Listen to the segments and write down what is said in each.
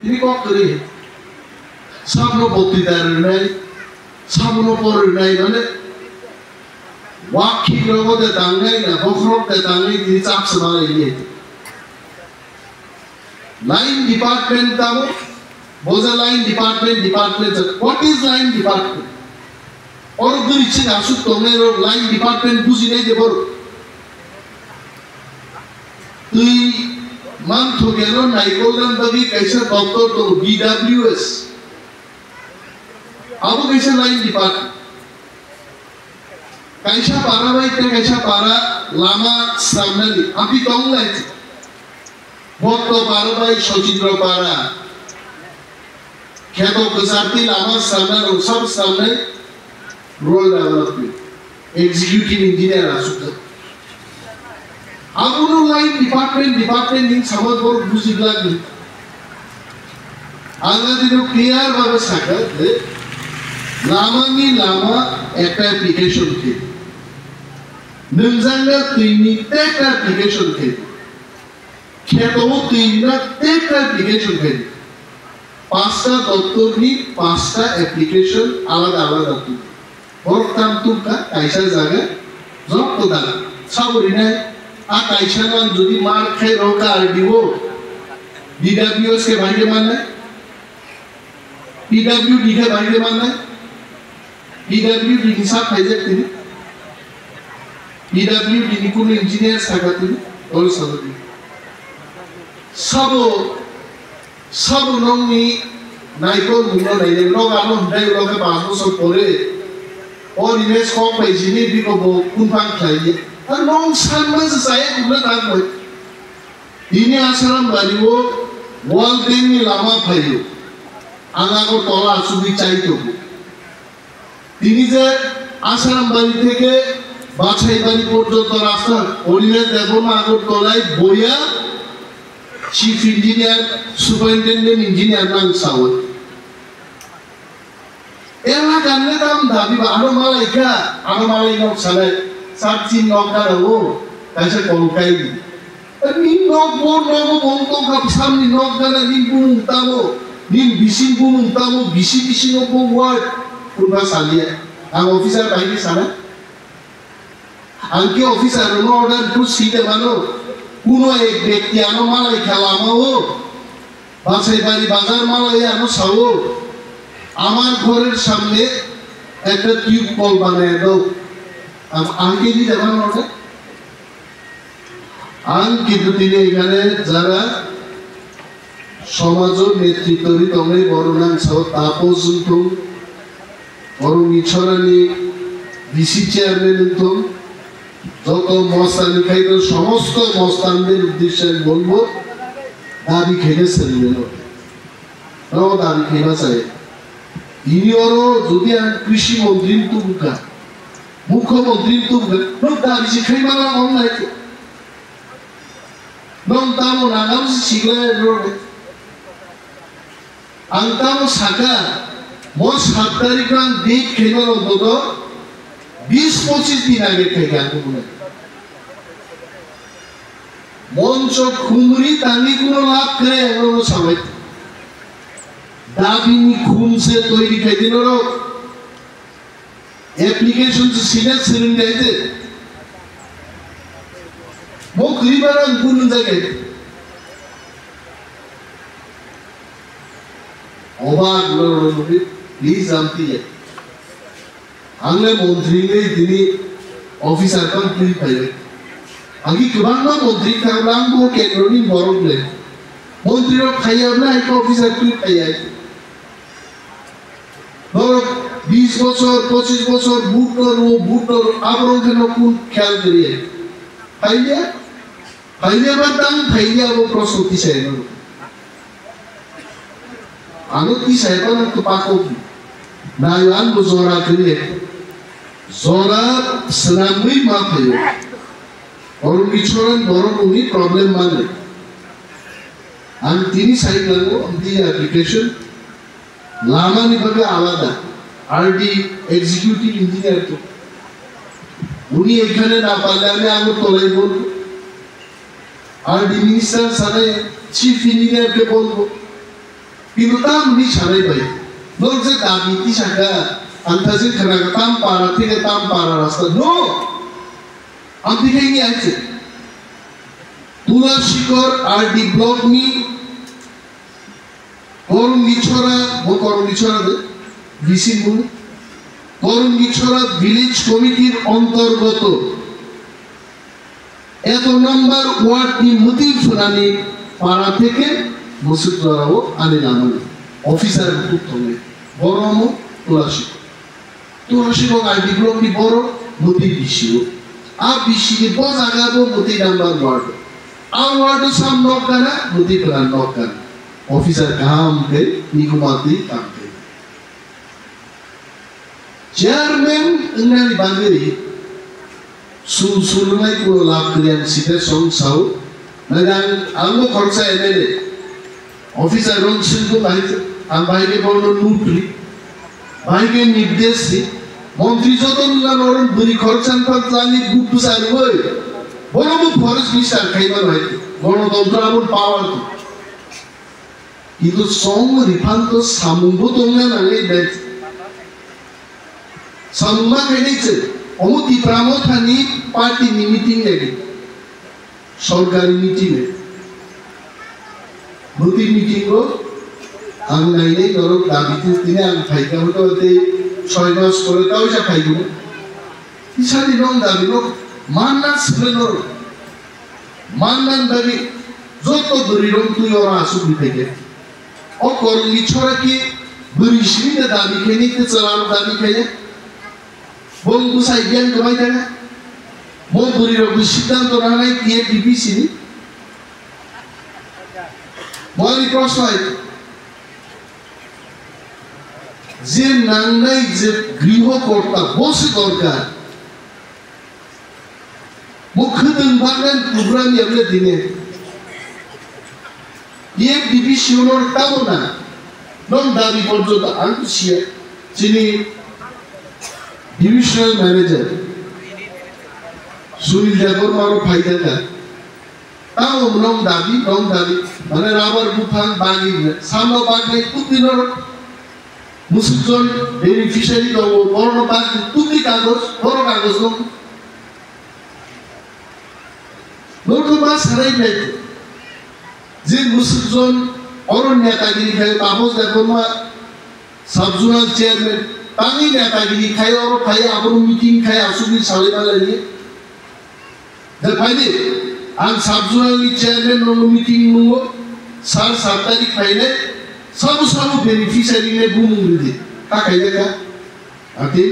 তিনি কক করি সামনে বক্তৃতার নাই সামনে পরের নাই মানে ওয়াকি লগতে দাঙ্গাই না বখরতে দাঙ্গাই তিনি চাপছে মারা গিয়ে লাইন ডিপার্টমেন্ট তাও বোঝা line department what is line department অরুদ্র ইচ্ছে আসুক তোমরা লাইন ডিপার্টমেন্ট বুঝি নাই দেব তুই মান থোগেন নাইকোলান বাগি কাইসা দপ্তর তো BWS আবু কাইসা লাইন ডিপার্টমেন্ট কাইসা পারা বাইতে কাইসা পারা লামা সামনালি আপনি কম লাইছে ভক্ত পারা বাই সচিত্র পারা খ্যাত গুজরাতি লামা সামনাল সব সামনে রোল ডেভেলপমেন্ট এক্সিকিউটিভ ইঞ্জিনিয়ার আসুক আগুনো লাইন ডিপার্টমেন্ট ইন সমাজ বড় বুঝি লাগবে আগে দিন ক্লিয়ার ভাবে সাকা যে লামানি লামা একটা অ্যাপ্লিকেশন কে নমজাঙ্গা তিনি একটা অ্যাপ্লিকেশন কে খেতো তিনটা একটা অ্যাপ্লিকেশন কে পাঁচটা দপ্তরনি পাঁচটা অ্যাপ্লিকেশন আলাদা আলাদা তুই বড় কাম তুকা কাইসা জায়গা যত দালা সাবরি নাই আর কাইসা নাম যদি মার খাই রোকা আর দিব BWS के भाई मानना है PWD के भाई मानना है PWD हिसाब खाइजे तीन PWD निकुल इंजीनियर सागा तीन और सब नौनी नाइको मुनो नहीं लोग आनो हृदय लोग के पास में सब परे और इमेज कॉम पे जिन्हें भी को वो कुंभांग खाइए और नौन सामने से साये कुले नाक में इन्हें आश्रम वाली वो वॉल देनी लामा फाइलो आना को तोला सुबी चाहिए तो তিনি যে আসারাম বাড়ি থেকে বাছাই বাড়ি পর্যন্ত রাস্তা ওরিমে দেবনা আগরতলায় বইয়া চিফ ইঞ্জিনিয়ার সুপারিনটেন্ডেন্ট ইঞ্জিনিয়ার নাম সাউথ এলা গান্নে দাম দাবি আরো মালাইকা নক সালে সাতচি নক দাও কাছে কলকাই নি নক বন্ধ কাপ সামনি নক দানা নি বুম তামো নি বিসি বুম তামো বিসি নক ওয়ার্ড पुनः सालिया आंग ऑफिसर बाइक साना आंके ऑफिसर नो ऑर्डर टू सीटे मानो कुनो एक व्यक्ति आनो माला खेला हो बासाई बाड़ी बाजार माला ये आनो सावो आमार घोरेर सामने एक ट्यूब कल बनाए दो अब आंके दी जमान ऑर्डर आंग किन्तु तिने इखाने जरा समाजो नेतृत्वरी तोमरे बरुणां साव तापोजुंतु বরং ইছরানি ডিসি চেয়ারম্যান তো যত মস্তানি খাইতো সমস্ত মস্তানদের উদ্দেশ্যে বলবো দাবি খেলে সেলিমেন দাবি খেলা চাই ইনিওরও যদি কৃষি মন্ত্রী তুমকা মুখ্যমন্ত্রী তুমকা দাবি শিখাই মালা মন নাই নম তামো নাগাম শিখলে রোডে আংতামো শাখা मोस 7 तारीख रान देख खेलो तो 20-25 दिन आगे थे क्या तुमने मोंचो खुमरी तानी कुनो लाभ करे वो समय दाबी नी खून से तो ही दिखाई दिन रो एप्लीकेशन से सीधे सिरिंज जाते वो करीबन कुन जगह ओबाग लोग प्लीज जानती है आंग्ले मंत्री ने दिनी ऑफिसर का प्लीज पाए आगे किबांगा मंत्री का नाम वो केंद्रोनी बरों ले मंत्री लोग खाया ना एक ऑफिसर क्यों खाया और 20 बच्चों 25 बच्चों बूटर आप लोग के लोग कौन ख्याल करिए खाइए बंदम खाइए वो प्रस्तुति से है आनो की साइबा ना तो पाको नायान बुज़ोरा करिए ज़ोरा सलामी माफ है और उनकी छोरन बोरों उन्हीं प्रॉब्लम माने अंतिनी साइड लगो अंतिनी एप्लीकेशन लामा निकले आवाज़ आरडी एग्जीक्यूटिव इंजीनियर तो उन्हीं एक घने ना पाले में आगो तोलाई बोल आरडी मिनिस्टर सारे चीफ इंजीनियर के बोल কিন্তু তামনি সারাই বাই নক যে দাবি তিসাকা আন্তাজে খানাকা তামপাড়া থেকে তামপাড়া রাস্তা নো আমদিকে আছে তুলাশিকর আরডি ব্লক নি করমগিছড়া দে বিসিমু করমগিছড়া ভিলেজ কমিটির অন্তর্গত এত নম্বর ওয়ার্ড নি মুতির ফুনানি পাড়া থেকে মুসুদ্রাও আনিলাম অফিসার উত্তমে বড়ম তুলাশিকর আরডি ব্লক নি বড় মুতি বিশিও आ बिशिनि बजागाबो मुति नम्बर वार्ड आ वार्ड साम नोकना मुति प्लान नोकना ऑफिसर काम के निकुमाती काम के चेयरमैन इंगनानि बांगेरी सुलुनाय को लाभ क्रियान सीधे सॉन्ग साउ नगान आंगो खर्चा एमएलए ऑफिसर रोन सिंधु भाई आम भाई के बोलो नूटली भाई के निर्देश से মন্ত্রী যতগুলা নরম বুড়ি খরচান পাতলানি গুপ্ত সার হই বড় ফরেস্ট মিনিস্টার খাইবার হয় গণতন্ত্র আমল পাওয়ার কিন্তু সং রিফান্ত সামুঙ্গ তোমরা নালে দেখ সামুঙ্গা খাইছে অমতি প্রামথানি পার্টি মিটিং লাগে সরকারি মিটিং ভূতি মিটিং গো আং নাইলে নরক দাবিতে তিনি আং ফাইকা হতে 6 মাস করে তাও যা খাইব ইসানি নং দাবি লোক মান্নান স্প্লেনর মান্নান দাবি যত দরিরম তুই ওরা আসুক থেকে ও করলি ছড়া কি বরিশিতে দাবি খেনিতে চালানো দাবি খেয়ে বঙ্গু সাইবিয়ান কমাই দেয় না মো দরিরম সিদ্ধান্ত না নাই কি ডিপিসি বলি প্রশ্ন হয় যে নাংনাই যে গৃহকর্তা বসে দরকার মুখ্যদিন বাগান প্রোগ্রাম এগুলো দিনে এক ডিভিশনের তাও না নন দাবি পর্যন্ত আনছিয়ে যিনি ডিভিশনাল ম্যানেজার সুনীল দেবর মারো ফাইদাটা তাও নন দাবি মানে রাবার বুফান বাগি সামনে বাগলে কুদিনর মুসলমান বেনিফিশিয়ারি দাও বড় বাগ তুমি কাগজ বড় কাগজ লোক মাস হারাই নাই যে মুসলমান অরণ নেতাগিরি খায় তাপস দেখমা সাবজোনাল চেয়ারম্যান তাঙ্গি নেতাগিরি খায় অর খায় আবর মিটিং খায় আসুবি সালেবালা নিয়ে যে ফাইদে আন সাবজোনাল চেয়ারম্যান নো মিটিং নো 7 তারিখ ফাইলে सब बेनिफिशियरी ने बुम दे ता खाइदेगा आते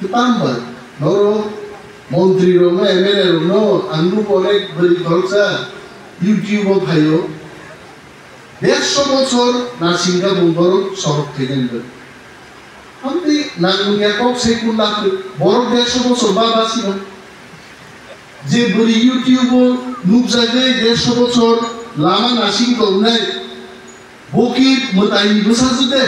तंबर नरो मंत्री रो न एमएलए रो न आंगु परे बड़ी खर्चा यूट्यूब खायो 150 বছর নাসিংগা বন্দর সড়ক থেকে নেবে আমি নাঙ্গুনিয়া কক সেকুন্ডা বড় 150 বছর বাবাসি না যে বড় ইউটিউব নুক জায়গায় 150 বছর লামা নাসিং করনাই বকির মতাইনি বসাজুতে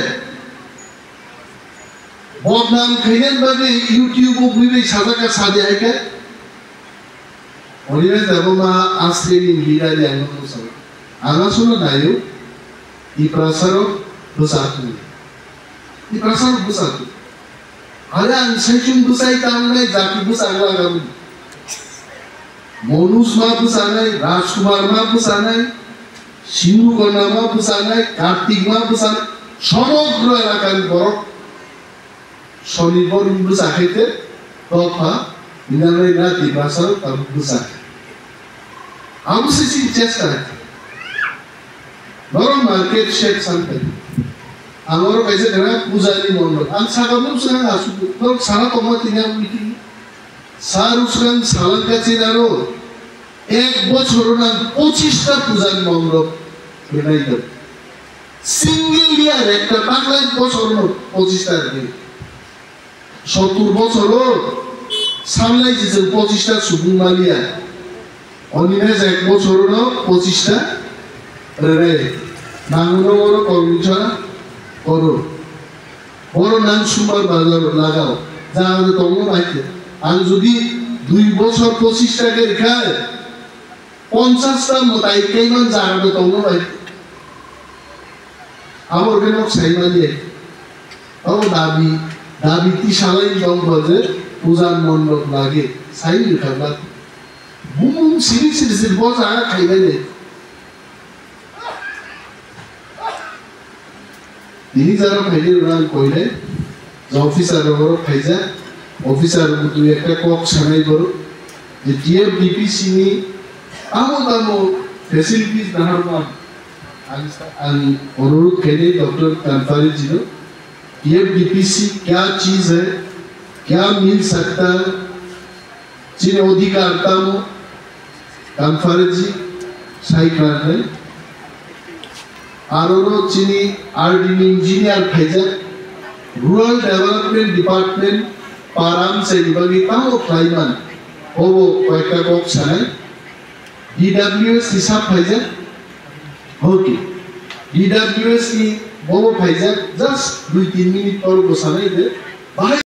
বদনাম খাইনেন বাদে ইউটিউব বুইবে সাজাকা সাজে আইকে ওরিবে যাবমা আসলেনি বিরালে আঙ্গুন সব আগাসুনো নাইও ই প্রাসারো বুসাতু আরে আন সেচুম বুসাই তামনে জাতি বুসাগলা গাবু মনুষ মা বুসানাই রাজকুমার মা বুসানাই সিন্ধু কন্যা মা বুসানাই কার্তিক মা বুসানাই সমগ্র এলাকার বড় স্বনির্ভর বুসা খেতে তথা ইনারে নাতি বাসাও তার বুসা আমি সেসি চেষ্টা বড় মার্কেট শেড সামনে আমার কাছে ধরা পূজারি মন্ডল আন সাগামু সারা আসু তো সারা তোমার তিনা মিটিং সারুসরান সালার কাছে দাঁড়ো 1 বছর না 25টা পূজার মণ্ডপ বেনাই দাও সিঙ্গেল ইয়ার একটা বাংলায় বছর না 25টা দিন 70 বছর সামলাইছে 25টা সুবুন মালিয়া অনিমেজ 1 বছর না 25টা রে নাঙ্গুনো বড় কর্মচারা করো বড় নাম সুপার বাজার লাগাও যা আমাদের তঙ্গ পাইতে আর যদি 2 বছর 25 টাকা খায় 50টা মতাই কেইমান জায়গা দङ ভাই আমার কেন সাইমানি ও দাবি তিসালাই দং বজে পূজার মণ্ডপ লাগে সাইন খাবা বুম সিরি বজা খাইবাই তিনি যারা খাইলে রান কইলে অফিসার খাইজা অফিসার দুই একটা কক সানাই বড় যে টিএফডিপিসি নি আমো ফেসিলিটিज নাহারমান आन अनुरोध करें डॉक्टर कानफारी जी को टीएफडीपीसी क्या चीज है क्या मिल सकता है जिन अधिकारता मो कानफारी जी सही कर रहे आरोरो चिनी आरडी इंजीनियर भेजा रूरल डेवलपमेंट डिपार्टमेंट पाराम से विभागिता हो क्लाइमान वो कोयका कोक सनाई डीडब्ल्यूएस हिसाब भेजा ओके डीडब्ल्यूएस की वो भाईजान जस्ट 2-3 मिनट और गोसाने दे